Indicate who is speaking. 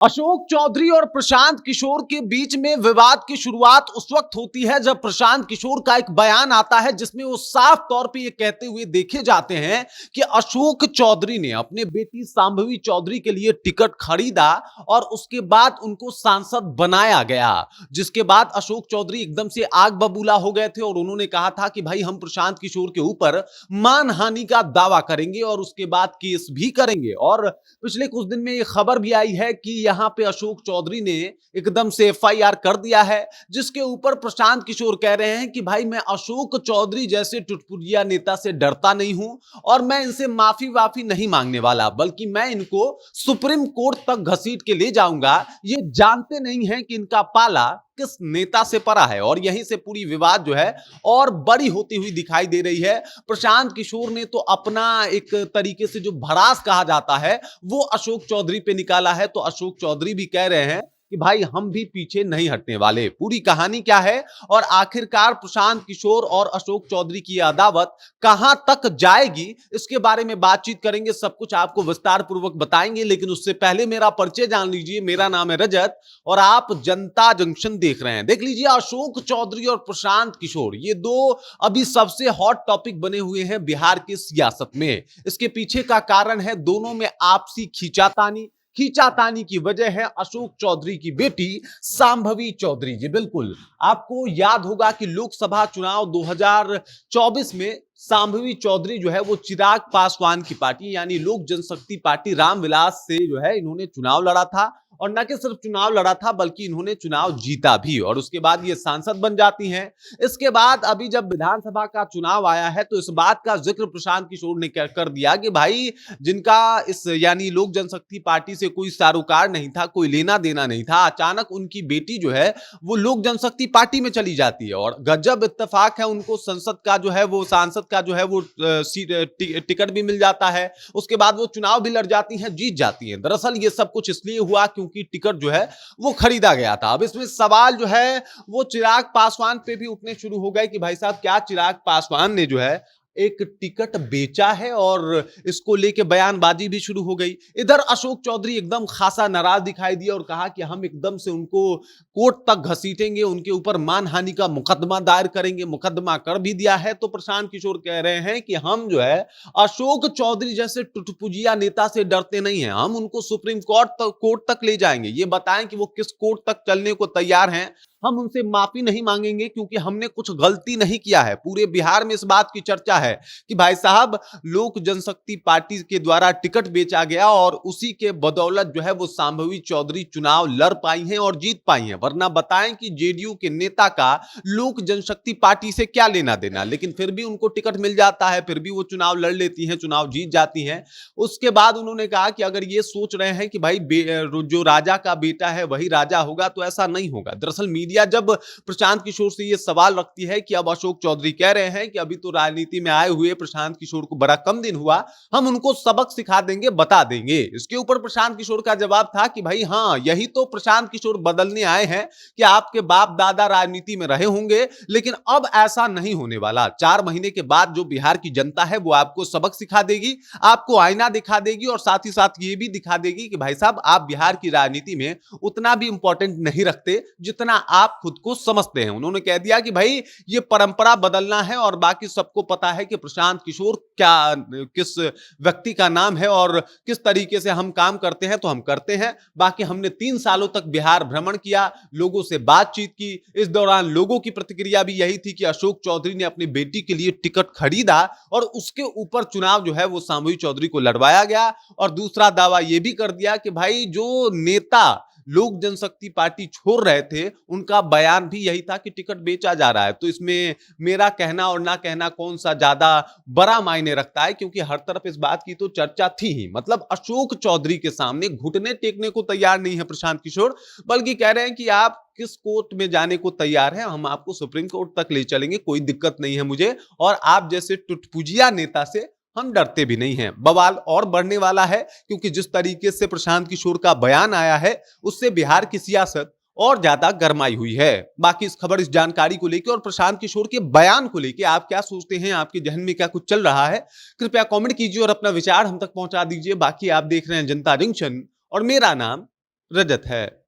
Speaker 1: अशोक चौधरी और प्रशांत किशोर के बीच में विवाद की शुरुआत उस वक्त होती है जब प्रशांत किशोर का एक बयान आता है जिसमें वो साफ तौर पे ये कहते हुए देखे जाते हैं कि अशोक चौधरी ने अपने बेटी सांभवी चौधरी के लिए टिकट खरीदा और उसके बाद उनको सांसद बनाया गया। जिसके बाद अशोक चौधरी एकदम से आग बबूला हो गए थे और उन्होंने कहा था कि भाई हम प्रशांत किशोर के ऊपर मानहानि का दावा करेंगे और उसके बाद केस भी करेंगे। और पिछले कुछ दिन में ये खबर भी आई है कि यहां पे अशोक चौधरी ने एकदम से एफआईआर कर दिया है, जिसके ऊपर प्रशांत किशोर कह रहे हैं कि भाई मैं अशोक चौधरी जैसे टुटपुटिया नेता से डरता नहीं हूं और मैं इनसे माफी वाफी नहीं मांगने वाला, बल्कि मैं इनको सुप्रीम कोर्ट तक घसीट के ले जाऊंगा। ये जानते नहीं है कि इनका पाला किस नेता से पड़ा है और यहीं से पूरी विवाद जो है और बड़ी होती हुई दिखाई दे रही है। प्रशांत किशोर ने तो अपना एक तरीके से जो भड़ास कहा जाता है वो अशोक चौधरी पे निकाला है, तो अशोक चौधरी भी कह रहे हैं कि भाई हम भी पीछे नहीं हटने वाले। पूरी कहानी क्या है और आखिरकार प्रशांत किशोर और अशोक चौधरी की अदावत कहां तक जाएगी, इसके बारे में बातचीत करेंगे, सब कुछ आपको विस्तार पूर्वक बताएंगे। लेकिन उससे पहले मेरा परिचय जान लीजिए। मेरा नाम है रजत और आप जनता जंक्शन देख रहे हैं। देख लीजिए, अशोक चौधरी और प्रशांत किशोर ये दो अभी सबसे हॉट टॉपिक बने हुए हैं बिहार की सियासत में। इसके पीछे का कारण है दोनों में आपसी खींचातानी। खींचातानी की वजह है अशोक चौधरी की बेटी सांभवी चौधरी। जी बिल्कुल, आपको याद होगा कि लोकसभा चुनाव 2024 में सांभवी चौधरी जो है वो चिराग पासवान की पार्टी यानी लोक जनशक्ति पार्टी रामविलास से जो है इन्होंने चुनाव लड़ा था और न कि सिर्फ चुनाव लड़ा था बल्कि इन्होंने चुनाव जीता भी और उसके बाद ये सांसद बन जाती हैं। इसके बाद अभी जब विधानसभा का चुनाव आया है तो इस बात का जिक्र प्रशांत किशोर ने कर दिया कि भाई जिनका इस यानी लोक जनशक्ति पार्टी से कोई सरोकार नहीं था, कोई लेना देना नहीं था, अचानक उनकी बेटी जो है वो लोक जनशक्ति पार्टी में चली जाती है और गजब इत्तेफाक है, उनको संसद का जो है वो सांसद का जो है वो टिकट भी मिल जाता है। उसके बाद वो चुनाव भी लड़ जाती हैं, जीत जाती हैं। दरअसल ये सब कुछ इसलिए हुआ क्योंकि टिकट जो है वो खरीदा गया था। अब इसमें सवाल जो है वो चिराग पासवान पे भी उठने शुरू हो गए कि भाई साहब क्या चिराग पासवान ने जो है एक टिकट बेचा है और इसको लेके बयानबाजी भी शुरू हो गई। इधर अशोक चौधरी एकदम खासा नाराज दिखाई दिया और कहा कि हम एकदम से उनको कोर्ट तक घसीटेंगे, उनके ऊपर मानहानि का मुकदमा दायर करेंगे। मुकदमा कर भी दिया है। तो प्रशांत किशोर कह रहे हैं कि हम जो है अशोक चौधरी जैसे टुटपुजिया नेता से डरते नहीं हैं, हम उनको सुप्रीम कोर्ट तक ले जाएंगे। ये बताएं कि वो किस कोर्ट तक चलने को तैयार हैं। हम उनसे माफी नहीं मांगेंगे क्योंकि हमने कुछ गलती नहीं किया है। पूरे बिहार में इस बात की चर्चा है कि भाई साहब लोक जनशक्ति पार्टी के द्वारा टिकट बेचा गया और उसी के बदौलत जो है वो सांभवी चौधरी चुनाव लड़ पाई हैं और जीत पाई हैं। वरना बताएं कि जेडीयू के नेता का लोक जनशक्ति पार्टी से क्या लेना देना, लेकिन फिर भी उनको टिकट मिल जाता है, फिर भी वो चुनाव लड़ लेती हैं, चुनाव जीत जाती हैं। उसके बाद उन्होंने कहा कि अगर ये सोच रहे हैं कि भाई जो राजा का बेटा है वही राजा होगा, तो ऐसा नहीं होगा। दरअसल मीडिया जब प्रशांत किशोर से ये सवाल रखती है कि अब अशोक चौधरी कह रहे हैं कि अभी तो राजनीति में आए हुए प्रशांत किशोर को बड़ा कम दिन हुआ, हम उनको सबक सिखा देंगे, बता देंगे। इसके ऊपर प्रशांत किशोर का जवाब था कि भाई हाँ, यही तो प्रशांत किशोर बदलने आए हैं कि आपके बाप दादा राजनीति में रहे होंगे लेकिन अब ऐसा नहीं होने वाला। 4 महीने के बाद जो बिहार की जनता है वो आपको सबक सिखा देगी, आपको आईना दिखा देगी और साथ ही साथ ये भी दिखा देगी कि भाई साहब आप बिहार की राजनीति में उतना भी इंपॉर्टेंट नहीं रखते जितना आप खुद को समझते हैं। उन्होंने कह दिया कि भाई ये परंपरा बदलना है और बाकी सबको पता है कि प्रशांत किशोर क्या किस व्यक्ति का नाम है और किस तरीके से हम काम करते हैं, तो हम करते हैं। बाकी हमने 3 सालों तक बिहार भ्रमण किया, लोगों से बातचीत की। इस दौरान लोगों की प्रतिक्रिया भी यही थी कि अशोक चौधरी ने अपनी बेटी के लिए टिकट खरीदा और उसके ऊपर चुनाव जो है वो सांभवी चौधरी को लड़वाया गया। और दूसरा दावा यह भी कर दिया कि भाई जो नेता लोक जनशक्ति पार्टी छोड़ रहे थे उनका बयान भी यही था कि टिकट बेचा जा रहा है। तो इसमें मेरा कहना और ना कहना कौन सा ज्यादा बड़ा मायने रखता है, क्योंकि हर तरफ इस बात की तो चर्चा थी ही। मतलब अशोक चौधरी के सामने घुटने टेकने को तैयार नहीं है प्रशांत किशोर, बल्कि कह रहे हैं कि आप किस कोर्ट में जाने को तैयार हैं, हम आपको सुप्रीम कोर्ट तक ले चलेंगे, कोई दिक्कत नहीं है मुझे, और आप जैसे टुटपुजिया नेता से हम डरते भी नहीं हैं। बवाल और बढ़ने वाला है क्योंकि जिस तरीके से प्रशांत किशोर का बयान आया है उससे बिहार की सियासत और ज्यादा गरमाई हुई है। बाकी इस खबर, इस जानकारी को लेकर और प्रशांत किशोर के बयान को लेकर आप क्या सोचते हैं, आपके जहन में क्या कुछ चल रहा है, कृपया कमेंट कीजिए और अपना विचार हम तक पहुंचा दीजिए। बाकी आप देख रहे हैं जनता जंक्शन और मेरा नाम रजत है।